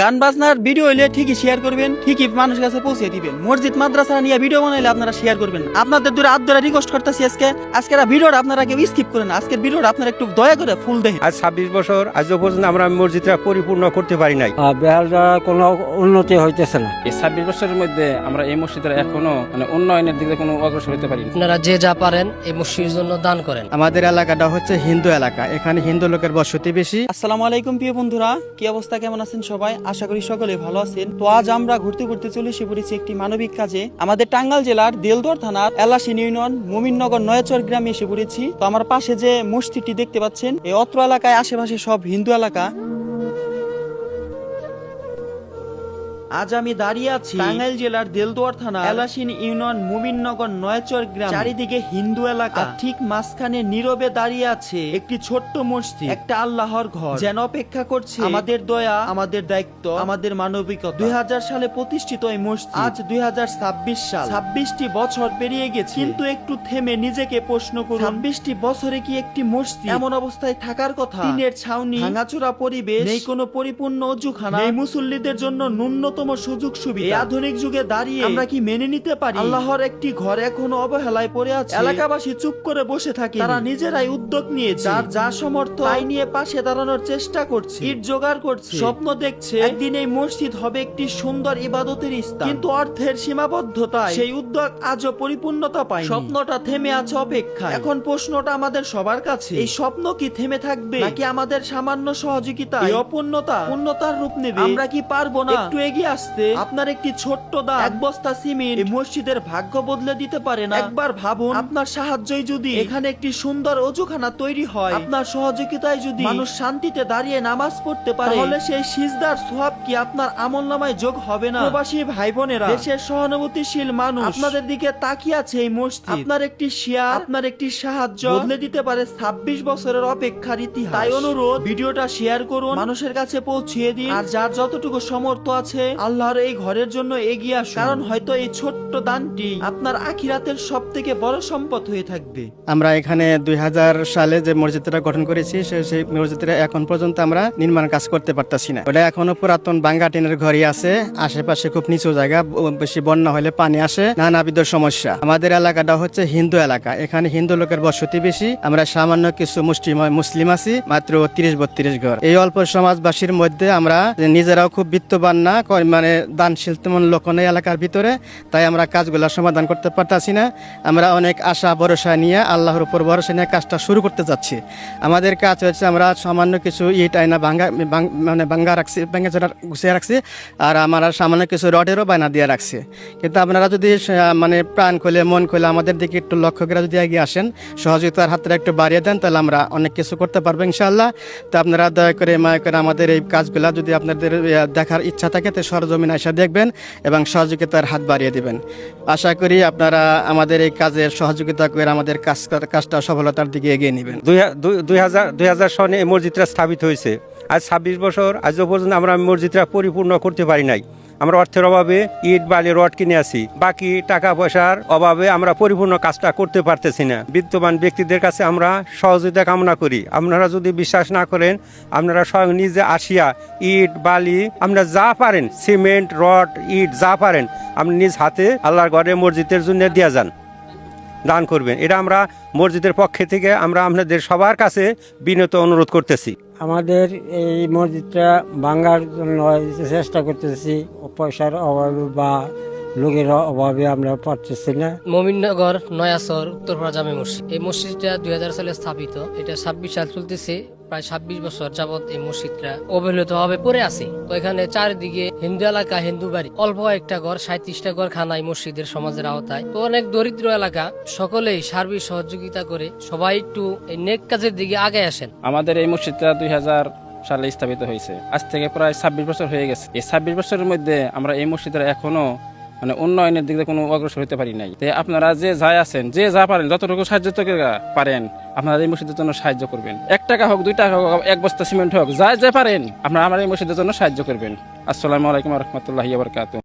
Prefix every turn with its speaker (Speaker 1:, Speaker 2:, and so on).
Speaker 1: গান বাজনার ভিডিও হইলে ঠিকই শেয়ার করবেন, ঠিকই মানুষের কাছে পৌঁছে দিবেন। মসজিদ মাদ্রাসা নিয়ে ভিডিও বানাইলে আপনারা শেয়ার করবেন। আপনাদের দূরে হাত ধরে রিকোয়েস্ট করতেছি আজকের ভিডিওটা আপনারা কেউ স্কিপ করেন। আজকের ভিডিওটা আপনারা একটু দয়া করে ফুল দেখেন।
Speaker 2: আজ 26 বছর আজ পর্যন্ত আমরা মসজিদটা পরিপূর্ণ করতে পারি নাই।
Speaker 3: বেহালটা কোনো উন্নতি হইতেছে না।
Speaker 4: এই 26 বছরের মধ্যে আমরা এই মসজিদের এখনো উন্নয়নের দিকে কোনো অগ্রসর হতে পারি।
Speaker 5: আপনারা যে যা পারেন এই মসজিদের জন্য দান করেন।
Speaker 6: আমাদের এলাকাটা হচ্ছে হিন্দু এলাকা, এখানে হিন্দু লোকের বসতি বেশি।
Speaker 1: আসসালামু আলাইকুম প্রিয় বন্ধুরা, কি অবস্থা, কেমন আছেন সবাই? আশা করি সকলে ভালো আছেন। তো আজ আমরা ঘুরতে ঘুরতে চলে এসে পড়েছি একটি মানবিক কাজে। আমাদের টাঙ্গাইল জেলার দেলদুয়ার থানার এলাশিন ইউনিয়ন মুমিননগর নয়াচর গ্রামে এসে পড়েছি। তো আমার পাশে যে মসজিদটি দেখতে পাচ্ছেন, এই অত্র এলাকায় আশেপাশে সব হিন্দু এলাকা। আজ আমি দাঁড়িয়ে আছি টাঙ্গাইল জেলার দেলদুয়ার থানা এলাশিন ইউনিয়ন মুমিননগর নয়াচর গ্রাম। চারিদিকে হিন্দু এলাকা, ঠিক মাঝখানে নীরবে দাঁড়িয়ে আছে একটি ছোট্ট মসজিদ, একটা আল্লাহর ঘর, যেন অপেক্ষা করছে আমাদের দয়া, আমাদের দায়িত্ব, আমাদের মানবিকতা। 2000 সালে প্রতিষ্ঠিত এই মসজিদ, আজ 2026 সাল, 26টি বছর পেরিয়ে গেছে। কিন্তু একটু থেমে নিজেকে প্রশ্ন করুন, 26টি বছরে কি একটি মসজিদ এমন অবস্থায় থাকার কথা? টিনের ছাউনি, ভাঙাচোরা পরিবেশ, নেই কোনো পরিপূর্ণ অজুখানা, নেই মুসল্লিদের জন্য ন্যূনতম সুযোগ সুবিধা। এই আধুনিক যুগে দাঁড়িয়ে আমরা কি মেনে নিতে পারি আল্লাহর একটি ঘর এখনো অবহেলায় পড়ে আছে? এলাকাবাসী চুপ করে বসে থাকে, তারা নিজেরাই উদ্যোগ নিয়েছে, যার যা সমর্থ তাই নিয়ে পাশে দাঁড়ানোর চেষ্টা করছে, ইট জোগাড় করছে, স্বপ্ন দেখছে একদিন এই মসজিদ হবে একটি সুন্দর ইবাদতের স্থান। কিন্তু অর্থের সীমাবদ্ধতায় সেই উদ্যোগ আজও পরিপূর্ণতা পায়নি। স্বপ্নটা থেমে আছে অপেক্ষায়। এখন প্রশ্নটা আমাদের সবার কাছে, এই স্বপ্ন কি থেমে থাকবে, নাকি আমাদের সামান্য সহযোগিতা এই অপূর্ণতা পূর্ণতার রূপ নেবে? আমরা কি পারবো না একটু এগিয়ে আসতে? আপনার একটি ছোট্ট দান, এক বস্তা সিমেন্ট এই মসজিদের ভাগ্য বদলে দিতে পারে না? একবার ভাবুন, আপনার সাহায্যই যদি এখানে একটি সুন্দর অজুখানা তৈরি হয়, আপনার সহযোগিতায় যদি মানুষ শান্তিতে দাঁড়িয়ে নামাজ পড়তে পারে, তাহলে সেই সিজদার সওয়াব কি আপনার আমলনামায় যোগ হবে না? প্রবাসী ভাই বোনেরা, দেশের সহানুভূতিশীল মানুষ আপনাদের দিকে তাকিয়ে আছে। এই মসজিদ, আপনার একটি শেয়ার, আপনার একটি সাহায্য বদলে দিতে পারে 26 বছরের অপেক্ষার ইতিহাস। তাই অনুরোধ, ভিডিওটা শেয়ার করুন, মানুষের কাছে পৌঁছিয়ে দিন, আর যার যতটুকু সামর্থ্য আছে আল্লাহর এই ঘরের জন্য এগিয়ে আসুন। কারণ হয়তো এই ছোট্ট দানটি আপনার আখিরাতের সব থেকে বড় সম্পদ হয়ে থাকবে।
Speaker 6: আমরা এখানে 2000 সালে যে মসজিদটা গঠন করেছি, সেই মসজিদটা এখন পর্যন্ত আমরা নির্মাণ কাজ করতে পারতাছি না। ওটা এখনো পুরাতন বাঙ্গা টিনের ঘরই আছে। আশেপাশে খুব নিচু জায়গা, বেশি বন্যা হলে পানি আসে, নানাবিধ সমস্যা। আমাদের এলাকাটা হচ্ছে হিন্দু এলাকা, এখানে হিন্দু লোকের বসতি বেশি। আমরা সামান্য কিছু মুসলিম আছি, মাত্র 30-32 ঘর। এই অল্প সমাজবাসীর মধ্যে আমরা নিজেরাও খুব বিত্তবান না, মানে দানশীল তেমন লোক নেই এলাকার ভিতরে, তাই আমরা কাজগুলো সমাধান করতে পারতাছি না। আমরা অনেক আশা ভরসা নিয়ে, আল্লাহর উপর ভরসা নিয়ে কাজটা শুরু করতে যাচ্ছি। আমাদের কাজ হচ্ছে আমরা সামান্য কিছু ইট আয়না গুছিয়ে রাখছি, আর আমরা সামান্য কিছু রডেরও বায়না দিয়ে রাখছি। কিন্তু আপনারা যদি মানে প্রাণ খুলে মন খুলে আমাদের দিকে একটু লক্ষ্য করে যদি এগিয়ে আসেন, সহযোগিতার হাতটা একটু বাড়িয়ে দেন, তাহলে আমরা অনেক কিছু করতে পারবো ইনশাআল্লাহ। তো আপনারা দয়া করে মায়া করে আমাদের এই কাজগুলা যদি আপনাদের দেখার ইচ্ছা থাকে, তো সরজমিন এসে দেখবেন এবং সহযোগিতার হাত বাড়িয়ে দিবেন। আশা করি আপনারা আমাদের এই কাজের সহযোগিতা করে আমাদের কাজটা সফলতার দিকে এগিয়ে নেবেন।
Speaker 2: 2000 সনে এই মসজিদটা স্থাপিত হয়েছে। আজ 26 বছর আজ পর্যন্ত আমরা মসজিদটা পরিপূর্ণ করতে পারি নাই। আমরা অর্থের অভাবে ইট বালি রড কিনে আসি, বাকি টাকা পয়সার অভাবে আমরা পরিপূর্ণ কাজটা করতে পারতেছি না। বিদ্যমান ব্যক্তিদের কাছে আমরা সহযোগিতা কামনা করি। আপনারা যদি বিশ্বাস না করেন, আপনারা স্বয়ং নিজে আসিয়া ইট বালি আপনারা যা পারেন, সিমেন্ট রড ইট যা পারেন, আপনি নিজ হাতে আল্লাহর ঘরে মসজিদের জন্য দিয়ে যান, দান করবেন। এটা আমরা মসজিদের পক্ষে থেকে আমরা আপনাদের সবার কাছে বিনীত অনুরোধ করতেছি।
Speaker 3: আমাদের এই মসজিদটা ভাঙার জন্য চেষ্টা করতেছি, পয়সার অভাবে বা লোকের অভাবে আমরা পারতেছি না।
Speaker 5: মুমিননগর নয়াচর উত্তরপাড়া জামে মসজিদ, এই মসজিদটা 2000 সালে স্থাপিত। এটা 26 সাল চলতেছে। প্রায় 26 বছর যাবত এই মসজিদটা অবহেলিত ভাবে পড়ে আছে। তো এখানে চারিদিকে হিন্দু এলাকা, হিন্দু বাড়ি, অল্প একটা ঘর, 37টা ঘর খানা এই মসজিদের সমাজের আওতায়। তো অনেক দরিদ্র এলাকা, সকলেই সার্বিক সহযোগিতা করে সবাই একটু এই নেক কাজের দিকে আগে আসেন।
Speaker 4: আমাদের এই মসজিদটা 2000 সালে স্থাপিত হয়েছে। আজ থেকে প্রায় 26 বছর হয়ে গেছে। এই 26 বছরের মধ্যে আমরা এই মসজিদের এখনো উন্নয়নের দিকে কোনো অগ্রসর হতে পারি নাই। তাই আপনারা যে যাই আছেন, যে যা পারেন, যতটুকু সাহায্য পারেন আপনারা এই মসজিদের জন্য সাহায্য করবেন। 1 টাকা হোক, 2 টাকা হোক, 1 বস্তা সিমেন্ট হোক, যা পারেন আপনারা আমার এই মসজিদের জন্য সাহায্য করবেন। আসসালামু আলাইকুম ওয়া রাহমাতুল্লাহি ওয়া বারাকাতুহু।